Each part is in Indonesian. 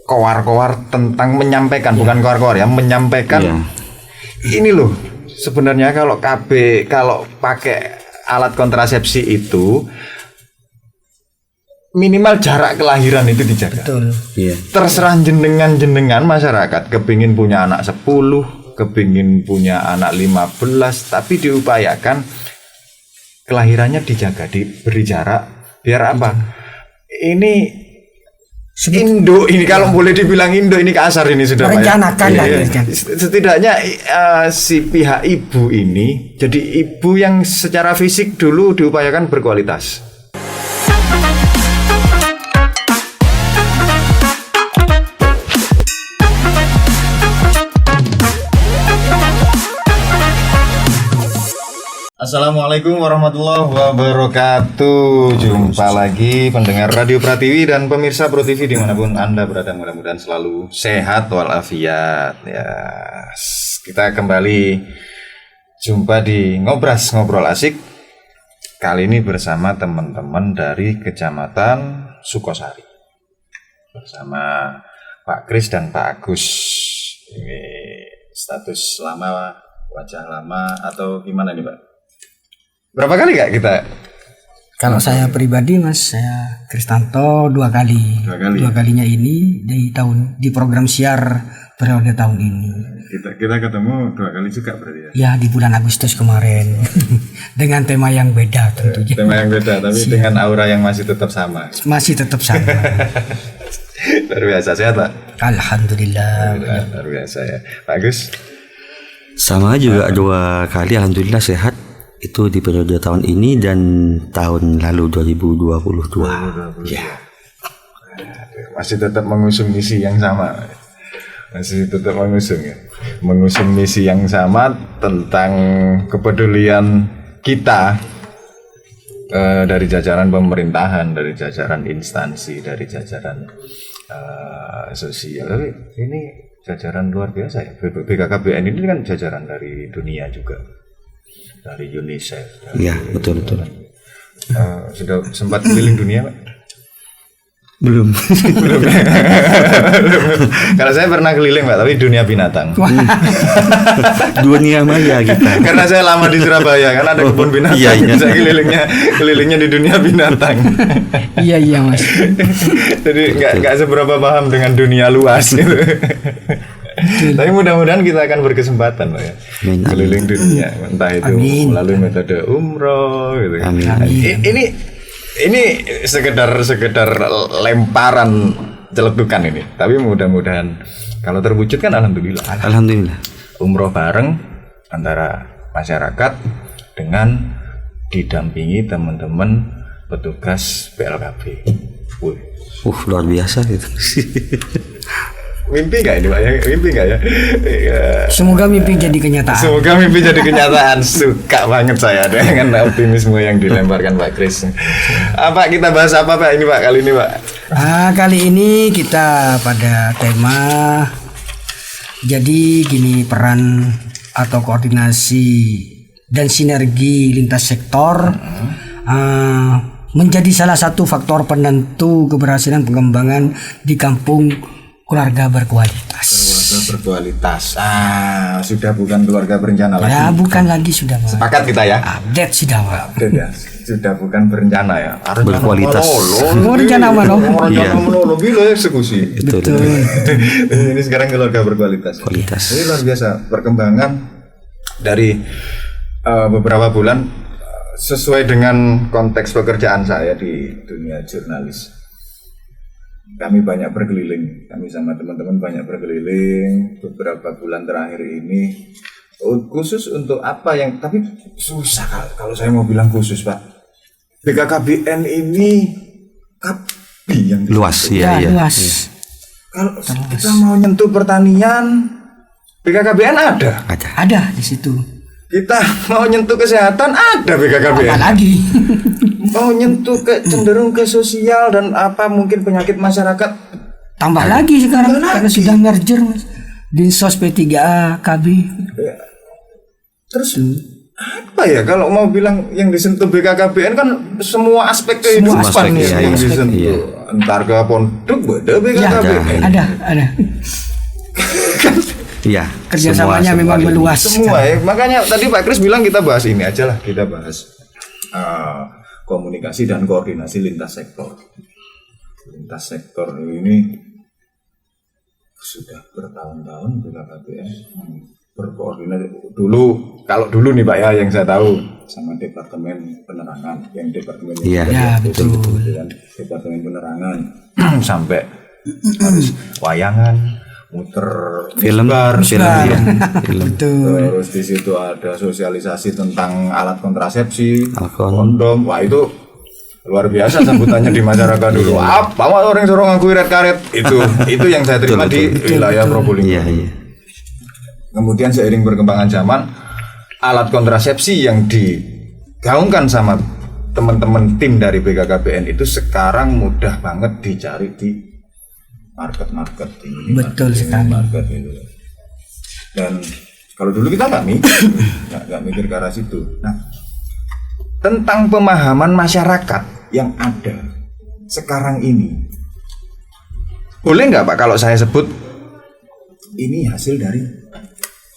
koar-koar tentang menyampaikan, bukan koar-koar ya, menyampaikan ini loh. Sebenarnya kalau pakai alat kontrasepsi itu minimal jarak kelahiran itu dijaga. Betul. Terserah jenengan masyarakat kepingin punya anak 10, kepingin punya anak 15, tapi diupayakan kelahirannya dijaga, diberi jarak. Biar apa? Ini Indo ini kalau boleh dibilang Indo ini kasar ini sudah merencanakan setidaknya si pihak ibu ini jadi ibu yang secara fisik dulu diupayakan berkualitas. Assalamualaikum warahmatullahi wabarakatuh. Jumpa lagi pendengar Radio Pratiwi dan pemirsa Pro TV dimanapun Anda berada, mudah-mudahan selalu sehat walafiat. Ya, kita kembali jumpa di Ngobrol Asik. Kali ini bersama teman-teman dari Kecamatan Sukosari, bersama Pak Kris dan Pak Agus. Ini status lama, wajah lama atau gimana nih Pak? Berapa kali Kak kita? Kalau saya pribadi Mas, saya Kristanto dua kali. Dua kalinya ini di program siar periode tahun ini. Kita ketemu dua kali juga berarti ya? Ya, di bulan Agustus kemarin. Dengan tema yang beda tentunya. Tema yang beda tapi siap. Dengan aura yang masih tetap sama. Masih tetap sama. Luar biasa, sehat Pak? Alhamdulillah. Luar biasa ya. Pak Agus? Sama juga dua kali, alhamdulillah sehat. Itu di periode tahun ini dan tahun lalu 2022. Ya. Masih tetap mengusung misi yang sama. Masih tetap mengusung ya. Mengusung misi yang sama tentang kepedulian kita dari jajaran pemerintahan, dari jajaran instansi, dari jajaran sosial. Tapi ini jajaran luar biasa ya. BKKBN ini kan jajaran dari dunia juga. Dari UNICEF. Iya, betul. Sudah sempat keliling dunia, Pak? Belum. Kalau saya pernah keliling, Pak, tapi dunia binatang. Dunia maya kita. Karena saya lama di Surabaya, kan ada kebun binatang. Iya. Saya kelilingnya di dunia binatang. Iya Mas. Jadi nggak seberapa paham dengan dunia luas gitu. Tapi mudah-mudahan kita akan berkesempatan Pak ya, keliling dunia, entah itu melalui metode umroh gitu. Ini sekedar lemparan celetukan ini. Tapi mudah-mudahan kalau terwujud kan alhamdulillah. Umroh bareng antara masyarakat dengan didampingi teman-teman petugas PLKB. Luar biasa gitu. Mimpi nggak ini Pak ya? Mimpi nggak ya? Semoga mimpi jadi kenyataan. Suka banget saya dengan optimisme yang dilemparkan Pak Kris. Apa kita bahas apa Pak ini Pak kali ini Pak? Kali ini kita pada tema jadi gini, peran atau koordinasi dan sinergi lintas sektor menjadi salah satu faktor penentu keberhasilan pengembangan di kampung keluarga berkualitas. Sudah bukan keluarga berencana lagi. Ya, bukan lagi sudah. Sepakat kita ya. Update sudah, Pak. Sudah bukan berencana ya. Berkualitas. Rencana menolong bila eksekusi. Betul. Ini sekarang keluarga berkualitas. Ini luar biasa perkembangan dari beberapa bulan sesuai dengan konteks pekerjaan saya di dunia jurnalis. Kami banyak berkeliling, kami sama teman-teman banyak berkeliling beberapa bulan terakhir ini. Khusus untuk apa yang, tapi susah kalau saya mau bilang khusus Pak. BKKBN ini yang luas ya. Luas. Kalau kita mau nyentuh pertanian, BKKBN ada di situ. Kita mau nyentuh kesehatan, ada BKKBN. Apa lagi? Mau nyentuh cenderung ke sosial dan apa mungkin penyakit masyarakat, tambah lagi sekarang karena sudah merger Mas. Dinsos P3A KB. Terus apa ya kalau mau bilang yang disentuh BKKBN kan semua aspek kehidupan yang disentuh. entar ke pondok beda BKKBN. Ada. Iya. Kerjasamanya memang meluas. Semua ya. Makanya tadi Pak Kris bilang kita bahas ini aja lah, kita bahas komunikasi dan koordinasi lintas sektor. Lintas sektor ini sudah bertahun-tahun BKKBN berkoordinasi. Kalau dulu nih Pak ya, yang saya tahu sama Departemen Penerangan, yang Departemen betul. Departemen Penerangan sampai harus wayangan, muter film. Terus di situ ada sosialisasi tentang alat kontrasepsi, kondom. Wah itu luar biasa sambutannya di masyarakat dulu. Apa orang suruh ngaku karet itu yang saya terima di wilayah Probolinggo. Iya. Kemudian seiring perkembangan zaman, alat kontrasepsi yang digaungkan sama teman-teman tim dari BKKBN itu sekarang mudah banget dicari di market ini. Betul sekali. Market itu. Dan kalau dulu kita nggak mikir ke arah situ. Nah, tentang pemahaman masyarakat yang ada sekarang ini, boleh nggak Pak kalau saya sebut ini hasil dari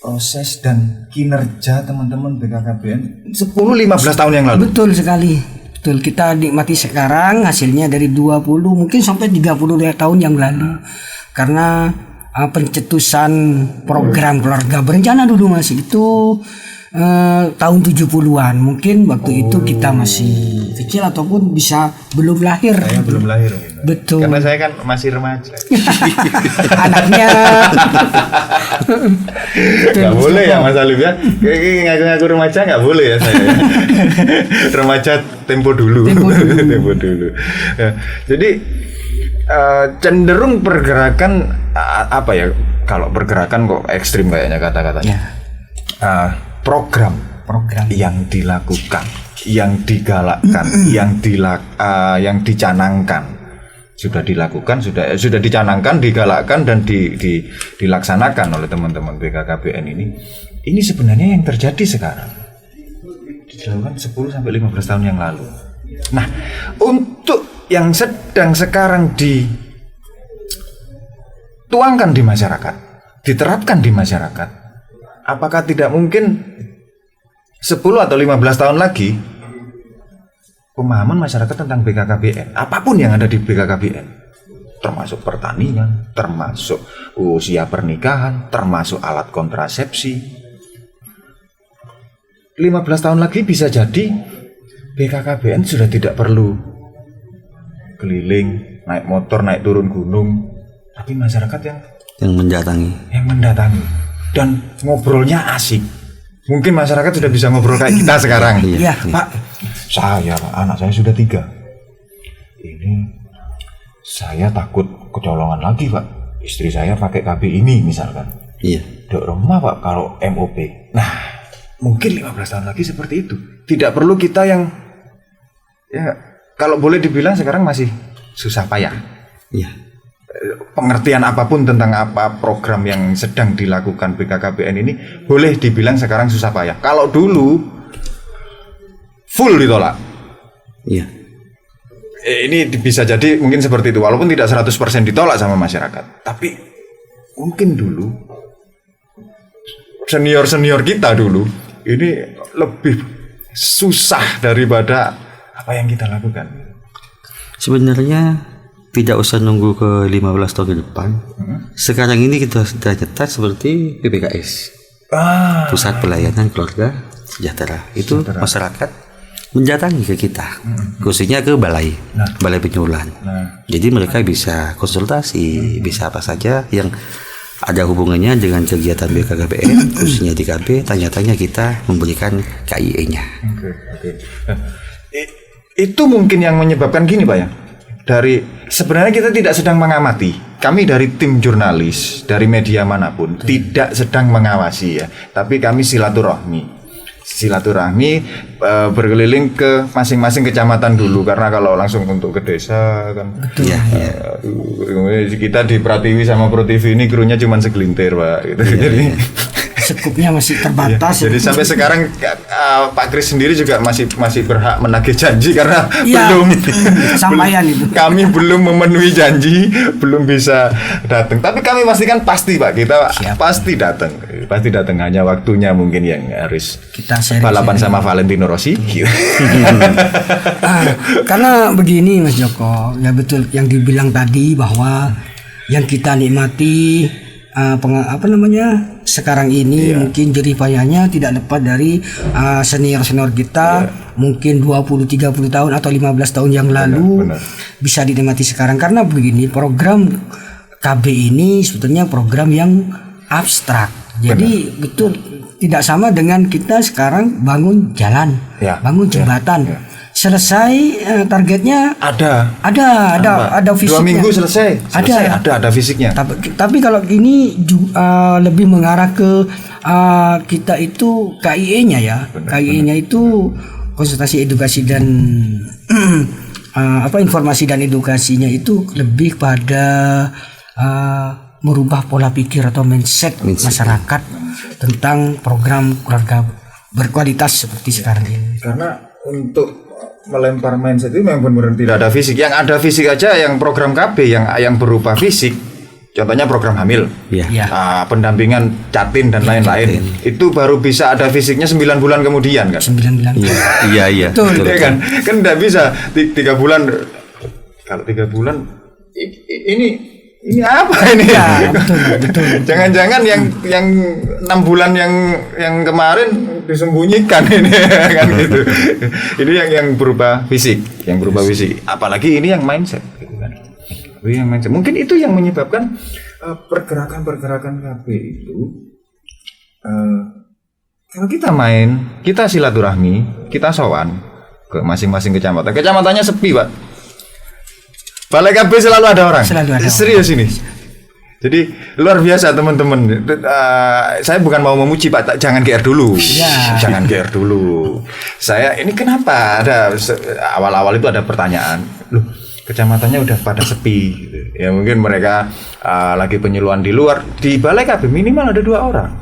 proses dan kinerja teman-teman BKKBN 10-15 tahun yang lalu? Betul sekali. Betul, kita nikmati sekarang hasilnya dari 20 mungkin sampai 30 tahun yang lalu. Karena pencetusan program keluarga berencana dulu masih itu tahun 70-an. Mungkin waktu itu kita masih kecil ataupun bisa belum lahir. Saya belum lahir. Betul. Karena saya kan masih remaja. Anaknya. Gak boleh ya Mas Alif ya. Ngaku-ngaku remaja gak boleh ya saya. Remaja tempo dulu. Tempo dulu. Ya, jadi cenderung pergerakan apa ya? Kalau pergerakan kok ekstrim kayaknya kata-katanya. Program yang dilakukan, yang digalakkan, yang dicanangkan, sudah dilakukan, sudah dicanangkan, digalakkan dan dilaksanakan oleh teman-teman BKKBN ini sebenarnya yang terjadi sekarang dilakukan 10-15 tahun yang lalu. Nah, untuk yang sedang sekarang dituangkan di masyarakat, diterapkan di masyarakat, apakah tidak mungkin 10 atau 15 tahun lagi pemahaman masyarakat tentang BKKBN, apapun yang ada di BKKBN, termasuk pertanian, termasuk usia pernikahan, termasuk alat kontrasepsi, 15 tahun lagi bisa jadi BKKBN sudah tidak perlu keliling, naik motor, naik turun gunung, tapi masyarakat yang mendatangi dan ngobrolnya asik. Mungkin masyarakat sudah bisa ngobrol kayak kita sekarang. Iya. Pak, anak saya sudah 3. Ini saya takut kecolongan lagi Pak. Istri saya pakai KB ini misalkan. Iya. Dok rumah Pak kalau MOP. Nah, mungkin 15 tahun lagi seperti itu. Tidak perlu kita yang ya kalau boleh dibilang sekarang masih susah payah. Iya. Pengertian apapun tentang apa program yang sedang dilakukan BKKBN ini boleh dibilang sekarang susah payah. Kalau dulu full ditolak. Iya. Ini bisa jadi mungkin seperti itu walaupun tidak 100% ditolak sama masyarakat. Tapi mungkin dulu senior kita dulu ini lebih susah daripada apa yang kita lakukan. Sebenarnya tidak usah nunggu ke 15 tahun ke depan. Sekarang ini kita sudah nyetat seperti PPKS, Pusat Pelayanan Keluarga Sejahtera. Itu masyarakat mendatangi ke kita, khususnya ke balai penyuluhan. Jadi mereka bisa konsultasi, bisa apa saja yang ada hubungannya dengan kegiatan BKKBN, khususnya di KB, tanya-tanya kita memberikan KIE-nya. Itu mungkin yang menyebabkan gini Pak ya. Sebenarnya kita tidak sedang mengamati. Kami dari tim jurnalis, dari media manapun tidak sedang mengawasi ya. Tapi kami silaturahmi berkeliling ke masing-masing kecamatan dulu karena kalau langsung untuk ke desa kan. Kita di Pratiwi sama Pro TV ini krunya cuma segelintir Pak gitu. Jadi Sekupnya masih terbatas. Jadi sampai sekarang Pak Kris sendiri juga masih berhak menagih janji karena Iya, belum sampaian itu. kami belum memenuhi janji, belum bisa datang. Tapi kami pastikan pasti Pak, kita Siap. pasti datang. Pasti datang, hanya waktunya mungkin yang harus Kita sharing. balapan sama Valentino Rossi. Karena begini Mas Joko, ya betul yang dibilang tadi bahwa yang kita nikmati sekarang ini mungkin jerih payahnya tidak lepas dari senior kita mungkin 20-30 tahun atau 15 tahun yang lalu benar. bisa dinikmati sekarang. Karena begini, program KB ini sebetulnya program yang abstrak. Jadi betul tidak sama dengan kita sekarang bangun jalan, bangun jembatan. Selesai targetnya ada fisiknya. 2 minggu selesai. Ada fisiknya. Tapi kalau ini lebih mengarah ke kita itu KIE-nya ya. KIE-nya itu konsultasi edukasi dan informasi dan edukasinya itu lebih pada merubah pola pikir atau mindset masyarakat tentang program keluarga berkualitas seperti sekarang ini. Karena untuk melempar mindset itu memang benar-benar tidak ada fisik. Yang ada fisik aja yang program KB yang berupa fisik. Contohnya program hamil, pendampingan Jatin dan lain-lain. Itu baru bisa ada fisiknya 9 bulan kemudian kan. 9 bulan. Iya. Betul. Ya kan tidak bisa 3 bulan. Kalau 3 bulan ini apa ini? Ya, betul. Jangan-jangan yang 6 bulan yang kemarin disembunyikan ini kan gitu. Ini yang berupa fisik, Apalagi ini yang mindset gitu kan. Yang mindset. Mungkin itu yang menyebabkan pergerakan KB itu kalau kita main, kita silaturahmi, kita sowan ke masing-masing kecamatan. Kecamatannya sepi, Pak. Balai KB selalu ada orang. Serius ini. Jadi luar biasa teman-teman. Saya bukan mau memuji Pak, jangan GR dulu. Jangan GR dulu. Saya ini kenapa ada awal-awal itu ada pertanyaan. Loh, kecamatannya udah pada sepi gitu. Ya mungkin mereka lagi penyuluhan di luar. Di Balai KB minimal ada 2 orang.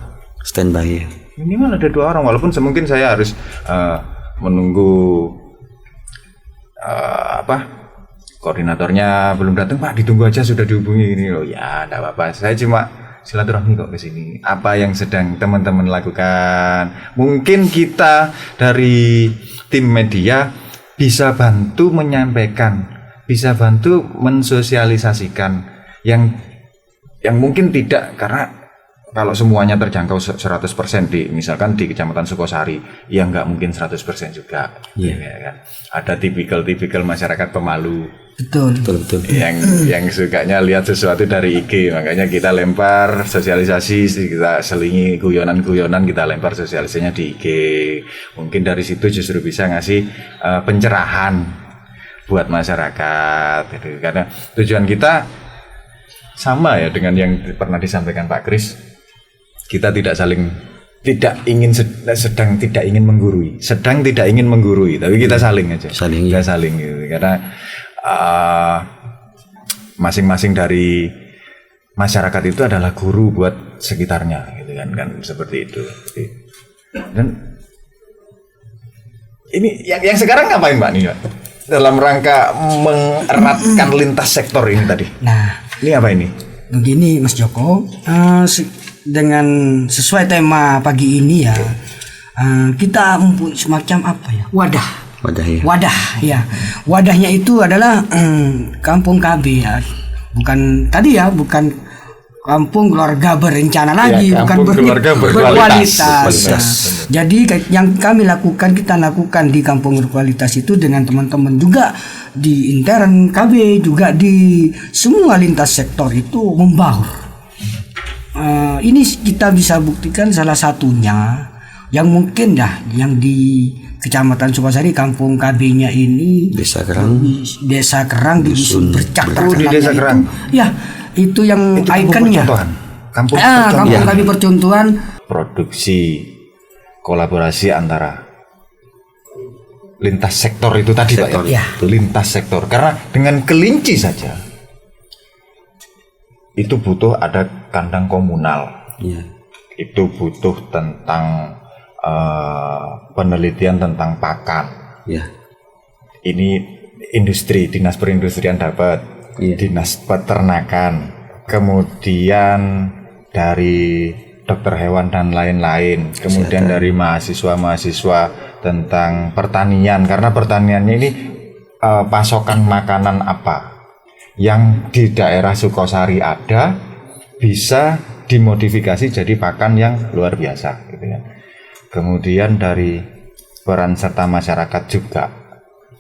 Standby. Minimal ada 2 orang walaupun semungkin saya harus menunggu koordinatornya belum datang, Pak, ditunggu aja, sudah dihubungi ini loh. Ya, enggak apa-apa. Saya cuma silaturahmi kok ke sini. Apa yang sedang teman-teman lakukan? Mungkin kita dari tim media bisa bantu menyampaikan, bisa bantu mensosialisasikan yang mungkin tidak, karena kalau semuanya terjangkau 100% misalkan di Kecamatan Sukosari, ya nggak mungkin 100% juga. Ya kan? Ada tipikal masyarakat pemalu. Betul. Yang sukanya lihat sesuatu dari IG, makanya kita lempar sosialisasi, kita selingi guyonan, kita lempar sosialisasinya di IG. Mungkin dari situ justru bisa ngasih pencerahan buat masyarakat. Gitu. Karena tujuan kita sama ya dengan yang pernah disampaikan Pak Kris. Kita tidak ingin menggurui, tapi kita saling aja. Kita saling gitu. Karena masing-masing dari masyarakat itu adalah guru buat sekitarnya, gitu kan seperti itu. Dan ini yang sekarang ngapain Mbak nih, Mbak? Dalam rangka mengeratkan lintas sektor ini tadi. Nah, ini apa ini? Begini Mas Joko, dengan sesuai tema pagi ini ya, kita mempunyai semacam apa ya, wadah ya. Wadahnya itu adalah kampung KB ya, bukan kampung keluarga berencana lagi, ya, bukan berkualitas. Jadi yang kita lakukan di kampung berkualitas itu dengan teman-teman juga di intern KB, juga di semua lintas sektor itu membaur. Ini kita bisa buktikan salah satunya yang mungkin yang di Kecamatan Sukosari, kampung KB-nya ini Desa Kerang di Dusun Bercak di Desa Kerang. Ya, itu yang ikonnya. Kampung KB percontohan. Produksi kolaborasi antara lintas sektor itu tadi Pak ya. Lintas sektor. Karena dengan kelinci saja itu butuh ada kandang komunal itu butuh tentang penelitian tentang pakan. Ya. Ini industri, dinas perindustrian dapat, dinas peternakan, kemudian dari dokter hewan dan lain-lain, kemudian dari mahasiswa-mahasiswa tentang pertanian, karena pertaniannya ini pasokan makanan apa yang di daerah Sukosari ada bisa dimodifikasi jadi pakan yang luar biasa gitu ya. Kemudian dari peran serta masyarakat juga,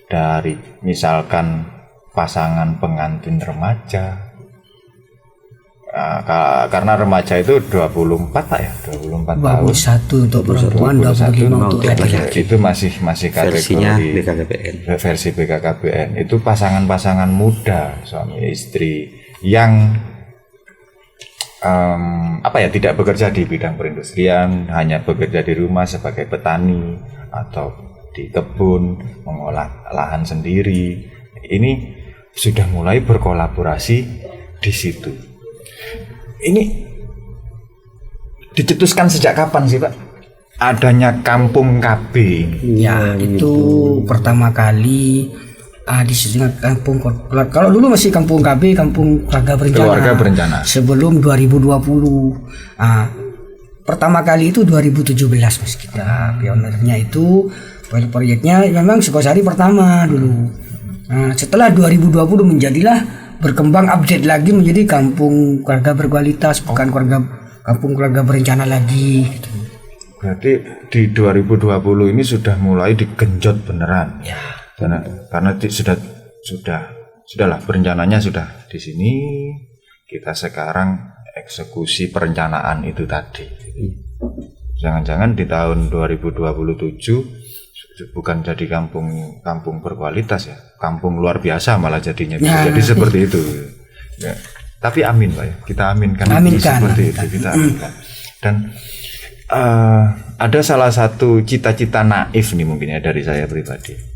dari misalkan pasangan pengantin remaja, karena remaja itu 24 Pak ya, 24 tahun. 21 untuk perempuan, 25 untuk laki-laki. Itu masih Versinya kategori BKKBN. versi BKKBN. Itu pasangan-pasangan muda, suami istri yang tidak bekerja di bidang perindustrian, hanya bekerja di rumah sebagai petani atau di kebun, mengolah lahan sendiri. Ini sudah mulai berkolaborasi di situ. Ini dicetuskan sejak kapan sih Pak? Adanya Kampung KB. Ya, itu pertama kali disebutnya kampung. Kalau dulu masih Kampung KB, Kampung Keluarga Berencana. Sebelum 2020. Pertama kali itu 2017 Mas, kita pionernya itu proyeknya memang Sukosari pertama dulu. Setelah 2020 menjadilah berkembang, update lagi menjadi Kampung Keluarga Berkualitas, bukan Kampung Keluarga Berencana lagi gitu. Berarti di 2020 ini sudah mulai digenjot beneran. Ya. Karena sudahlah perencanaannya sudah di sini, kita sekarang eksekusi perencanaan itu tadi. Jangan-jangan di tahun 2027 bukan jadi kampung berkualitas ya, kampung luar biasa malah jadinya bisa jadi seperti itu. Ya. Tapi amin Pak ya, kita aminkan. Seperti itu kita aminkan. Dan ada salah satu cita-cita naif nih mungkin ya dari saya pribadi.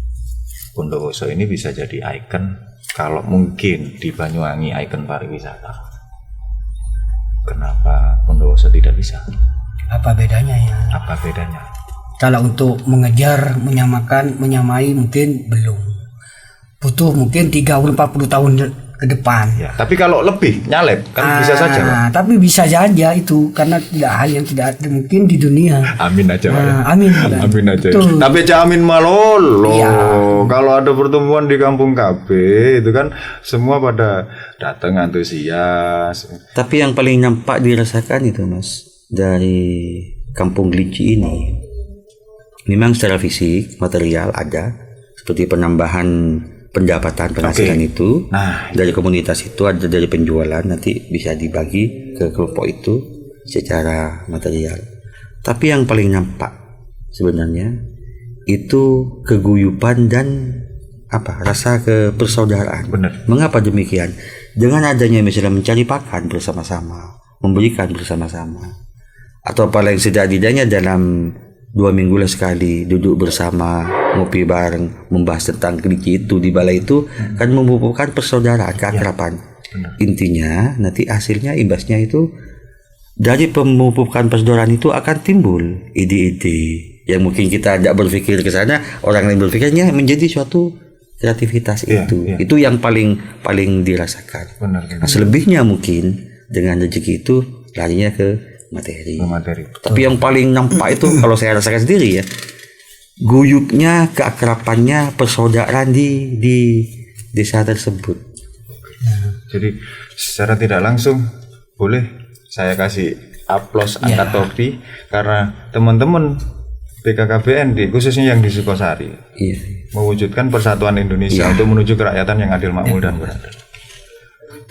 Bondowoso ini bisa jadi ikon, kalau mungkin di Banyuwangi ikon pariwisata. Kenapa Bondowoso tidak bisa? Apa bedanya ya? Apa bedanya? Kalau untuk mengejar, menyamai mungkin belum. Butuh mungkin 30-40 tahun ke depan. Ya, tapi kalau lebih nyalep kan bisa saja Pak. Tapi bisa saja itu, karena tidak hal yang tidak ada mungkin di dunia. Amin aja Pak ya. Amin. Amin aja. Tapi amin malolo. Ya. Kalau ada pertemuan di Kampung KB itu kan semua pada datang antusias. Tapi yang paling nampak dirasakan itu Mas, dari Kampung Kelinci ini, memang secara fisik material ada, seperti penambahan pendapatan penghasilan itu. Dari komunitas itu ada, dari penjualan nanti bisa dibagi ke kelompok itu secara material. Tapi yang paling nampak sebenarnya itu keguyupan dan rasa kepersaudaraan. Benar. Mengapa demikian? Dengan adanya misalnya mencari pakan bersama-sama, memberikan bersama-sama, atau paling setidaknya dalam 2 minggu sekali duduk bersama, ngopi bareng, membahas tentang kelinci itu di balai itu, kan memupukkan persaudaraan, keakraban. Intinya nanti hasilnya, imbasnya itu dari pemupukan persaudaraan itu akan timbul ide-ide yang mungkin kita tidak berpikir ke sana, orang lain berpikirnya menjadi suatu kreativitas itu. Itu yang paling dirasakan. Nah, selebihnya mungkin dengan rezeki itu larinya ke materi. Tapi yang paling nampak itu kalau saya rasakan sendiri ya, guyupnya, keakrabannya, persaudaraan di desa tersebut. Jadi secara tidak langsung boleh saya kasih aplaus, angkat topi, karena teman-teman BKKBN khususnya yang di Sukosari mewujudkan persatuan Indonesia untuk menuju kerakyatan yang adil, makmur dan beradab.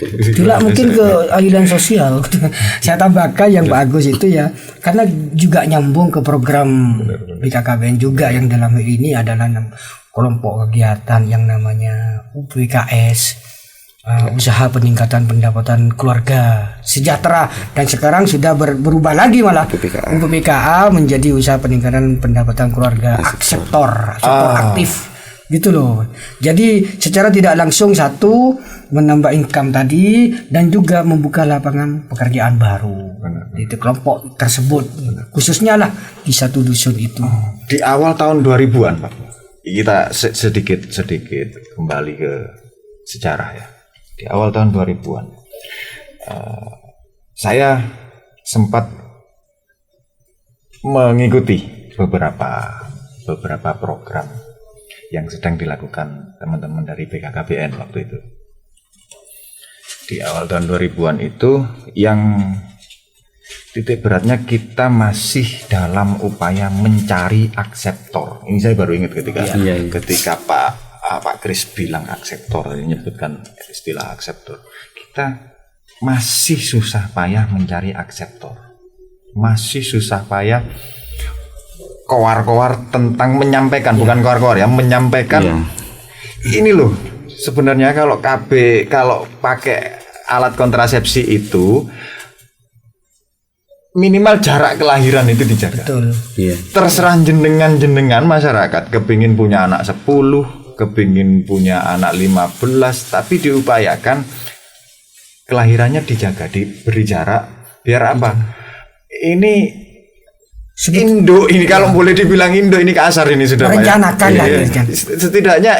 Itulah mungkin keadilan sosial. Saya tambahkan yang Pak Agus itu ya, karena juga nyambung ke program BKKBN juga yang dalam hal ini adalah kelompok kegiatan yang namanya UPKS, usaha peningkatan pendapatan keluarga sejahtera, dan sekarang sudah berubah lagi malah UPKA menjadi usaha peningkatan pendapatan keluarga sektor aktif gitu loh. Jadi secara tidak langsung satu menambah income tadi dan juga membuka lapangan pekerjaan baru di kelompok tersebut, khususnya lah di satu dusun itu. Di awal tahun 2000-an Pak, kita sedikit kembali ke sejarah ya. Di awal tahun 2000-an saya sempat mengikuti beberapa program yang sedang dilakukan teman-teman dari BKKBN waktu itu. Di awal tahun 2000-an itu yang titik beratnya kita masih dalam upaya mencari akseptor. Ini saya baru ingat ketika Pak Kris bilang akseptor, menyebutkan istilah akseptor. Kita masih susah payah mencari akseptor. Masih susah payah koar-koar tentang menyampaikan, bukan koar-koar ya, menyampaikan ini loh. Sebenarnya kalau pakai alat kontrasepsi itu minimal jarak kelahiran itu dijaga. Betul. Terserah jenengan masyarakat kepingin punya anak 10, kepingin punya anak 15, tapi diupayakan kelahirannya dijaga, diberi jarak biar apa? Ini Indo ini kalau boleh dibilang Indo ini kasar ini sudah merencanakan setidaknya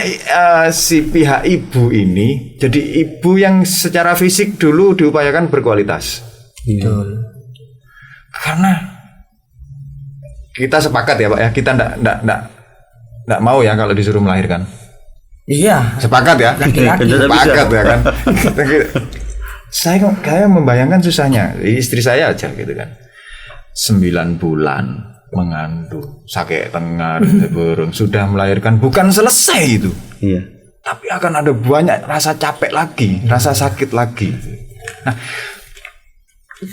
si pihak ibu ini jadi ibu yang secara fisik dulu diupayakan berkualitas. Betul. Karena kita sepakat ya Pak ya, kita ndak mau ya kalau disuruh melahirkan. Iya. Sepakat ya. Sepakat ya kan. Saya membayangkan susahnya istri saya aja gitu kan. 9 bulan mengandung sakit tengah burung sudah melahirkan bukan selesai itu. Iya. Tapi akan ada banyak rasa capek lagi, rasa sakit lagi. Nah,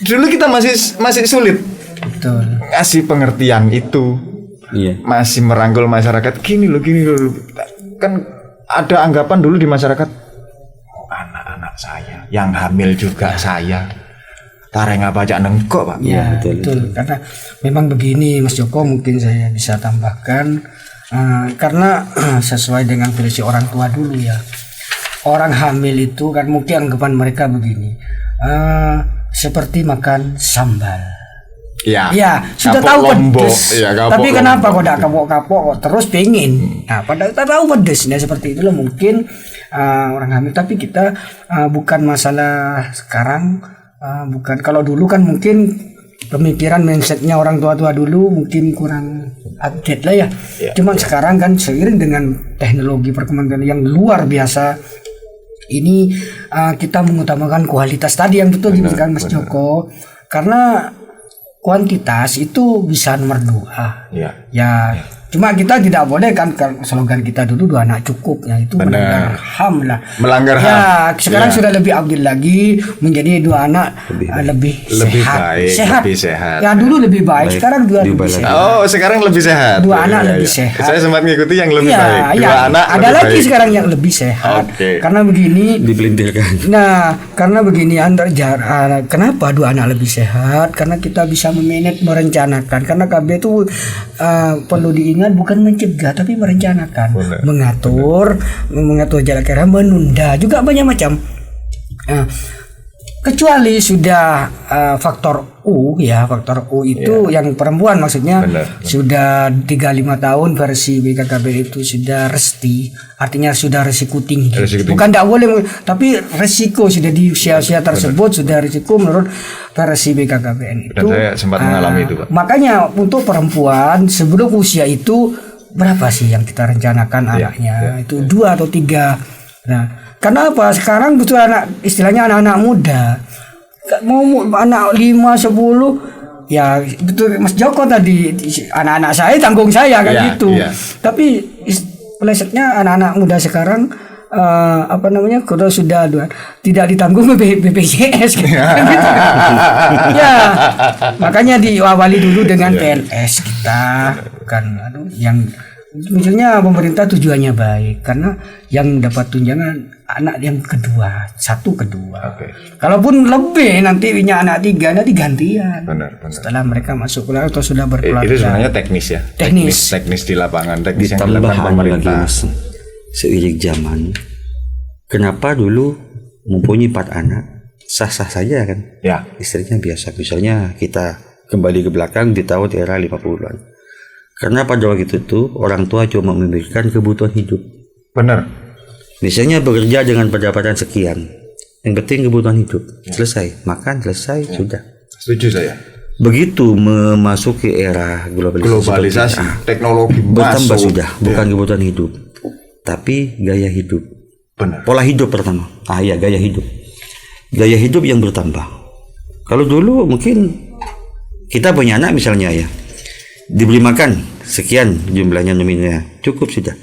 dulu kita masih sulit. Betul. Ngasih pengertian itu. Iya. Masih merangkul masyarakat gini loh. Kan ada anggapan dulu di masyarakat anak-anak saya yang hamil juga saya. Tareng apa aja nengkok Pak. Ya, betul. Karena memang begini Mas Joko, mungkin saya bisa tambahkan karena sesuai dengan versi orang tua dulu ya. Orang hamil itu kan mungkin anggapan mereka begini. Seperti makan sambal. Ya, sudah tahu pedes. Tapi kenapa kok tidak kapok-kapok kok terus pengen? Nah, padahal kita tahu pedes. Nah, seperti itulah mungkin orang hamil. Tapi kita bukan masalah sekarang. Bukan, kalau dulu kan mungkin pemikiran mindsetnya orang tua-tua dulu mungkin kurang update lah ya. Cuman sekarang kan seiring dengan teknologi perkembangan yang luar biasa ini kita mengutamakan kualitas tadi yang betul dibilang Mas Joko, karena kuantitas itu bisa nomor 2. Ya. Cuma kita tidak boleh kan slogan kita dulu 2 anak cukup, ya itu melanggar HAM lah. Melanggar HAM. Ya, sekarang sudah lebih update lagi menjadi 2 anak lebih sehat. Lebih sehat. Ya dulu lebih baik, sekarang 2 lebih sehat. Oh, sekarang lebih sehat. 2 anak lebih sehat. Saya sempat mengikuti yang lebih baik. 2 anak ada lebih lagi baik. Sekarang yang lebih sehat. Karena begini dibelintirkan. Nah, karena begini kenapa 2 anak lebih sehat? Karena kita bisa merencanakan. Karena KB itu perlu diingat bukan mencegah tapi merencanakan, mengatur jarak kira, menunda juga banyak macam. Kecuali sudah faktor U itu yang perempuan maksudnya sudah 35 tahun versi BKKBN itu sudah resti, artinya sudah resiko tinggi. Bukan tidak boleh, tapi resiko sudah di usia-usia tersebut sudah resiko menurut versi BKKBN itu. Dan saya sempat mengalami itu Pak. Makanya untuk perempuan sebelum usia itu berapa sih yang kita rencanakan anaknya itu 2 atau 3. Nah, kenapa sekarang butuh istilahnya anak-anak muda mau anak 5, 10 ya betul Mas Joko tadi, anak-anak saya tanggung saya kan gitu. Tapi plesetnya anak-anak muda sekarang kalau sudah tidak ditanggung BPJS gitu. Ya, makanya diawali dulu dengan PNS kita kan yang misalnya pemerintah tujuannya baik karena yang dapat tunjangan anak yang kedua. Kalaupun lebih nanti punya anak 3 nanti gantian. Benar. Setelah mereka masuk keluarga atau sudah berkeluarga. Itu sebenarnya teknis ya. Teknis di lapangan, teknis yang dilakukan pemerintah. Seiring zaman. Kenapa dulu mempunyai 4 anak, sah-sah saja kan. Ya. Istrinya biasa. Misalnya kita kembali ke belakang di tahun era 50-an. Karena pada waktu itu orang tua cuma memikirkan kebutuhan hidup. Benar. Misalnya bekerja dengan pendapatan sekian. Yang penting kebutuhan hidup. Selesai. Makan selesai, sudah. Setuju saya. Begitu memasuki era globalisasi, teknologi bertambah masuk. sudah, bukan kebutuhan hidup, tapi gaya hidup. Benar. Pola hidup pertama. Gaya hidup. Gaya hidup yang bertambah. Kalau dulu mungkin kita punya anak misalnya ya, diberi makan sekian jumlahnya nominalnya, cukup sudah.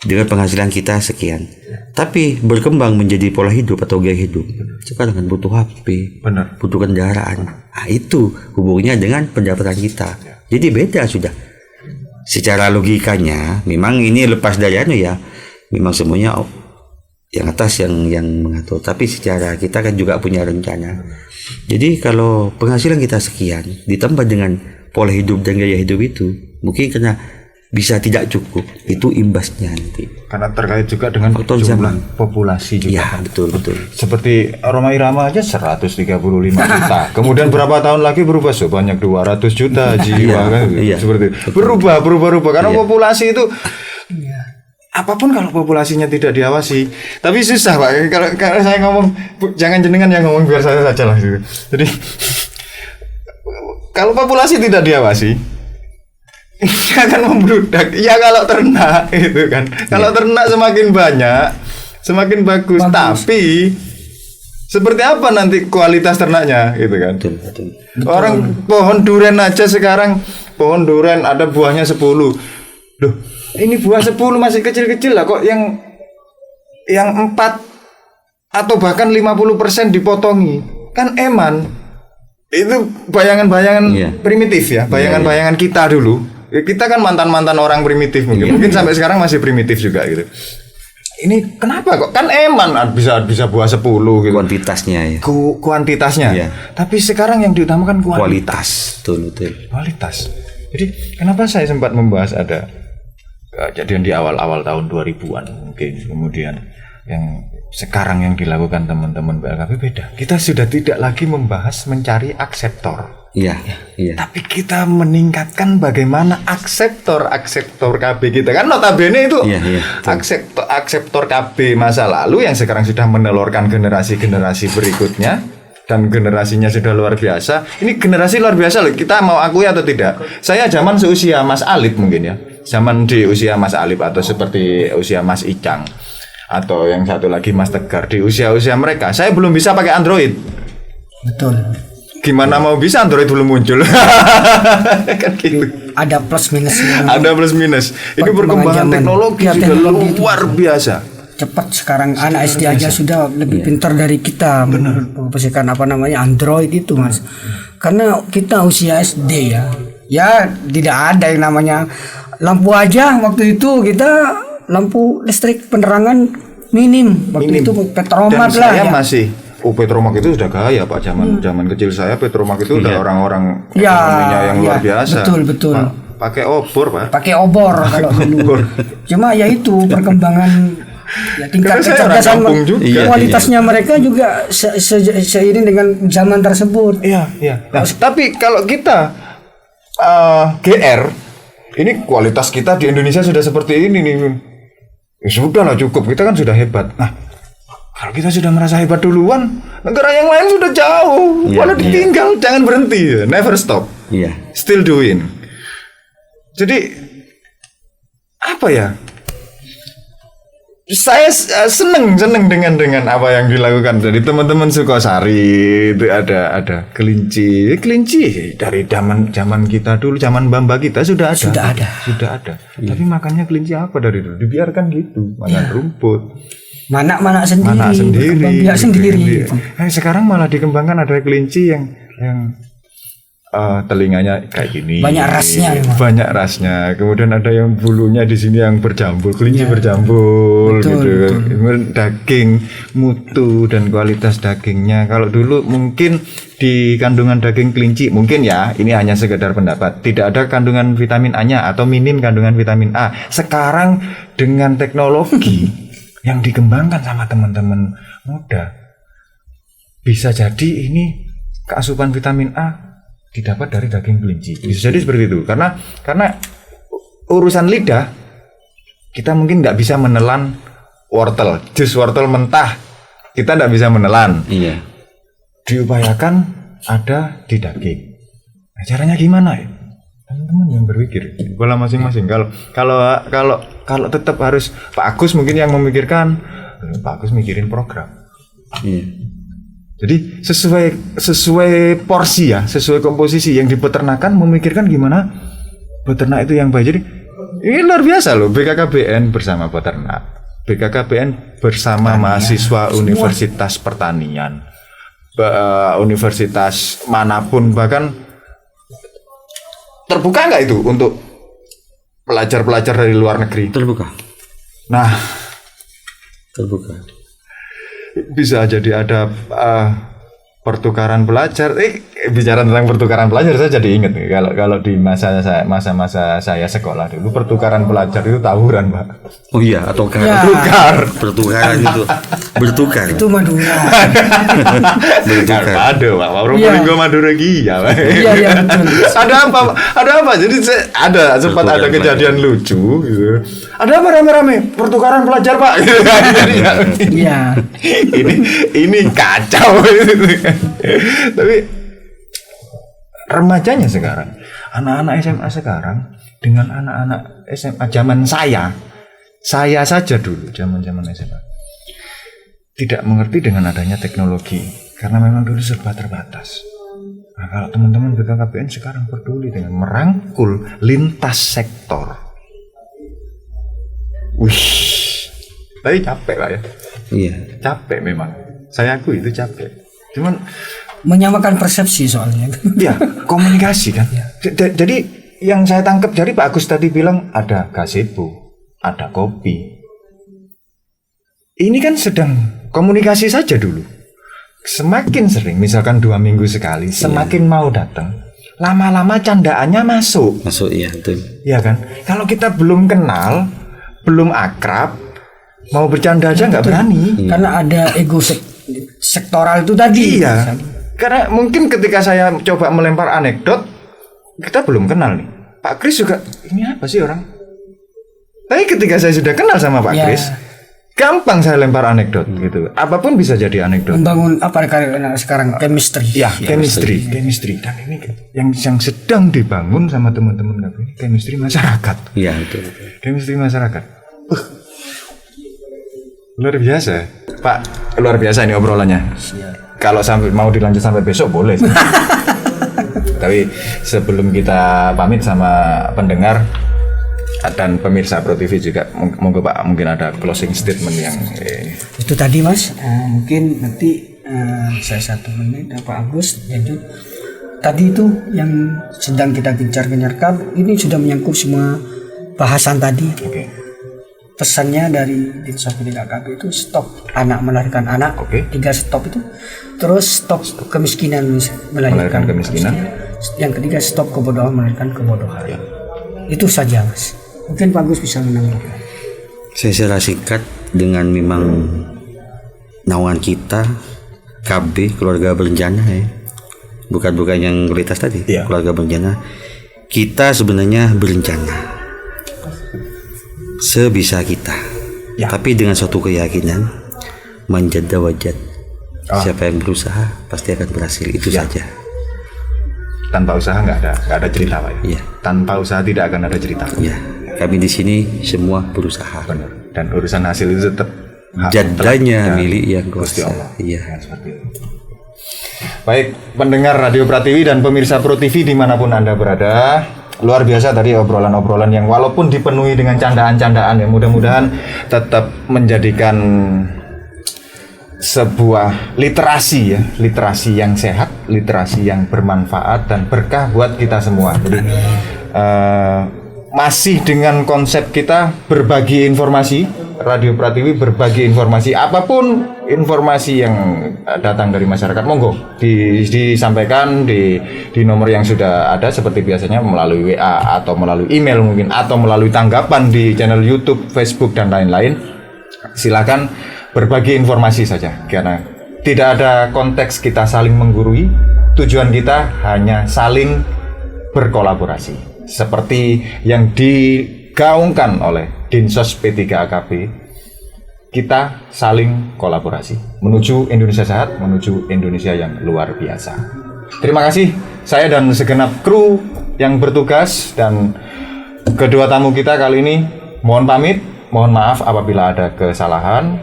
Dengan penghasilan kita sekian. Tapi berkembang menjadi pola hidup atau gaya hidup. Sekarang kan butuh HP, Benar. butuh kendaraan. Nah, itu hubungannya dengan pendapatan kita. Jadi beda sudah. Secara logikanya, memang ini lepas dari ya. Memang semuanya yang atas yang mengatur. Tapi secara kita kan juga punya rencana. Jadi kalau penghasilan kita sekian ditambah dengan pola hidup dan gaya hidup itu, mungkin karena bisa tidak cukup, itu imbasnya nanti. Karena terkait juga dengan Faktor jumlah zaman. populasi juga. Ya, kan. betul. Seperti Rhoma Irama aja 135 juta. Kemudian berapa tahun lagi berubah sebanyak 200 juta jiwa kan. Iya. Seperti itu. Berubah karena populasi itu apapun kalau populasinya tidak diawasi. Tapi susah Pak. Kalau saya ngomong jangan jenengan yang ngomong, biar saya saja lah gitu. Jadi kalau populasi tidak diawasi akan membludak. Ya kalau ternak itu kan. Kalau ternak semakin banyak, semakin bagus. Tapi seperti apa nanti kualitas ternaknya gitu kan. Betul. Orang pohon durian aja sekarang, pohon durian ada buahnya 10. Loh, ini buah 10 masih kecil-kecil lah kok yang 4 atau bahkan 50% dipotongi. Kan eman. Itu bayangan-bayangan primitif ya, bayangan-bayangan kita dulu. Kita kan mantan-mantan orang primitif mungkin sampai sekarang masih primitif juga gitu. Ini kenapa kok kan eman bisa buah 10 gitu. Kuantitasnya ya. Kuantitasnya. Iya. Tapi sekarang yang diutamakan kualitas. Betul. Kualitas. Jadi kenapa saya sempat membahas ada kejadian di awal-awal tahun 2000-an mungkin, kemudian yang sekarang yang dilakukan teman-teman BLKB beda. Kita sudah tidak lagi membahas mencari akseptor. Iya. Tapi kita meningkatkan bagaimana akseptor KB kita kan notabene itu akseptor KB masa lalu yang sekarang sudah menelurkan generasi-generasi berikutnya dan generasinya sudah luar biasa. Ini generasi luar biasa loh, kita mau akui atau tidak. Saya zaman seusia Mas Alip mungkin ya, zaman di usia Mas Alip atau seperti usia Mas Icang atau yang satu lagi Mas Tegar, di usia-usia mereka saya belum bisa pakai Android. Betul. Gimana mau bisa Android belum muncul? Kan gitu. Ada plus minusnya. Ada plus minus. Ini perkembangan teknologi sudah luar biasa. Cepat sekarang anak SD aja sudah lebih pintar dari kita memposisikan Android itu Mas. Karena kita usia SD ya. Ya tidak ada yang namanya lampu aja waktu itu, kita lampu listrik penerangan minim. Waktu itu Petromak lah. Saya ya. masih Petromak itu sudah gaya Pak, zaman kecil saya Petromak itu udah orang-orang ekonominya yang luar biasa. Betul. Pakai obor Pak. Pakai obor kalau dulu. Cuma ya itu perkembangan ya, tingkat kecerdasan kualitasnya mereka juga seiring dengan zaman tersebut. Iya. Nah, tapi kalau kita GR ini kualitas kita di Indonesia sudah seperti ini nih. Ya sudah lah, cukup, kita kan sudah hebat. Nah, kalau kita sudah merasa hebat duluan, negara yang lain sudah jauh. Walau ditinggal, jangan berhenti, never stop. Still doing. Jadi apa ya? Saya seneng dengan apa yang dilakukan. Jadi teman-teman Sukosari itu ada kelinci dari zaman kita dulu, zaman Bamba kita sudah ada. Tapi makannya kelinci apa dari dulu? Dibiarkan gitu, makan rumput. Mana sendiri. Sekarang malah dikembangkan ada kelinci yang telinganya kayak gini. Banyak rasnya. Kemudian ada yang bulunya di sini yang berjambul, kelinci berjambul gitu. Kemudian daging, mutu dan kualitas dagingnya. Kalau dulu mungkin di kandungan daging kelinci mungkin ya, ini hanya sekedar pendapat, tidak ada kandungan vitamin A-nya atau minim kandungan vitamin A. Sekarang dengan teknologi yang dikembangkan sama teman-teman muda. Bisa jadi ini keasupan vitamin A didapat dari daging kelinci. Bisa jadi seperti itu. Karena urusan lidah kita mungkin nggak bisa menelan wortel, jus wortel mentah kita nggak bisa menelan. Iya. Diupayakan ada di daging. Nah, caranya gimana ya? Teman-teman yang berpikir bola masing-masing. Kalau tetap harus Pak Agus mungkin yang memikirkan, Pak Agus mikirin program. Iya. Jadi sesuai porsi ya, sesuai komposisi yang di peternakan memikirkan gimana peternak itu yang baik. Jadi ini luar biasa loh, BKKBN bersama peternak, BKKBN bersama mahasiswa Universitas Pertanian, universitas manapun, bahkan terbuka nggak itu untuk pelajar-pelajar dari luar negeri? Terbuka. Nah, Terbuka. bisa jadi ada pertukaran pelajar. Bicara tentang pertukaran pelajar saya jadi ingat nih, kalau di masa-masa saya sekolah dulu pertukaran pelajar itu tawuran, Pak. Oh iya, atau Ya. bertukaran itu. Bertukar. Itu Madura. Bertukar. Ada, Pak. Probolinggo Madura Gia, Pak. Iya betul. Ada apa? Jadi sempat ada kejadian lucu gitu. Ada apa rame-rame? Pertukaran pelajar, Pak. Iya. ini kacau. Tapi remajanya sekarang, anak-anak SMA sekarang dengan anak-anak SMA zaman saya saja dulu zaman SMA tidak mengerti dengan adanya teknologi karena memang dulu serba terbatas. Nah, kalau teman-teman BKKBN sekarang peduli dengan merangkul lintas sektor. Wih, tapi capek Pak ya. Iya. Capek memang. Saya akui itu capek. Cuman Menyamakan persepsi soalnya. ya komunikasi kan. Jadi yang saya tangkap dari Pak Agus tadi bilang ada gazebo, ada kopi. Ini kan sedang komunikasi saja dulu. Semakin sering, misalkan 2 minggu sekali, semakin mau datang. Lama-lama candaannya masuk. Masuk iya betul. Ya kan. Kalau kita belum kenal, belum akrab, mau bercanda aja nggak berani. Karena ada ego sektoral itu tadi. Iya. Karena mungkin ketika saya coba melempar anekdot, kita belum kenal nih. Pak Kris juga, ini apa sih orang? Tapi ketika saya sudah kenal sama Pak Ya. Kris, gampang saya lempar anekdot gitu. Apapun bisa jadi anekdot. Membangun apa sekarang chemistry. Ya, chemistry. Dan ini yang sedang dibangun sama teman-teman ini chemistry masyarakat. Iya betul. Chemistry masyarakat. Luar biasa. Pak, luar biasa ini obrolannya. Kalau sampai mau dilanjut sampai besok boleh. Tapi sebelum kita pamit sama pendengar dan pemirsa Pro TV juga, monggo Pak, mungkin ada closing statement yang Itu tadi Mas, mungkin nanti saya 1 menit Pak Agus lanjut. Tadi itu yang sedang kita gencar-gencarkan ini sudah menyangkut semua bahasan tadi. Oke. Pesannya dari Dinsop BKKB itu stop anak melahirkan anak. Oke. 3 stop itu. Terus stop kemiskinan Melahirkan kemiskinan. Yang ketiga stop kebodohan melahirkan kebodohan. Ya. Itu saja Mas. Mungkin Pak Agus bisa menambahkan. Saya secara singkat dengan memang naungan kita KB keluarga berencana ya. Bukan yang kualitas tadi. Iya. Keluarga berencana. Kita sebenarnya berencana sebisa kita. Ya. Tapi dengan suatu keyakinan manjada wajad. Siapa yang berusaha pasti akan berhasil. Itu Ya. saja. Tanpa usaha nggak ada cerita Pak. Iya. Tanpa usaha tidak akan ada cerita. Ya, kami di sini semua berusaha. Benar. Dan urusan hasil itu tetap Jadanya milik yang Gusti kuasa. Allah. Iya. Ya, seperti itu. Baik, pendengar Radio Pratiwi dan pemirsa Pro TV dimanapun Anda berada, luar biasa tadi obrolan-obrolan yang walaupun dipenuhi dengan candaan-candaan yang mudah-mudahan tetap menjadikan sebuah literasi ya, literasi yang sehat, literasi yang bermanfaat dan berkah buat kita semua. Jadi masih dengan konsep kita berbagi informasi, Radio Pratiwi berbagi informasi, apapun informasi yang datang dari masyarakat, monggo disampaikan di nomor yang sudah ada seperti biasanya melalui WA atau melalui email mungkin atau melalui tanggapan di channel YouTube, Facebook dan lain-lain. Silakan berbagi informasi saja, karena tidak ada konteks kita saling menggurui. Tujuan kita hanya saling berkolaborasi, seperti yang digaungkan oleh Dinsos P3AKB. Kita saling kolaborasi menuju Indonesia sehat, menuju Indonesia yang luar biasa. Terima kasih saya dan segenap kru yang bertugas, dan kedua tamu kita kali ini mohon pamit, mohon maaf apabila ada kesalahan.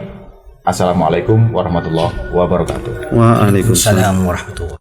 Assalamualaikum warahmatullahi wabarakatuh. Waalaikumsalam Assalamualaikum warahmatullahi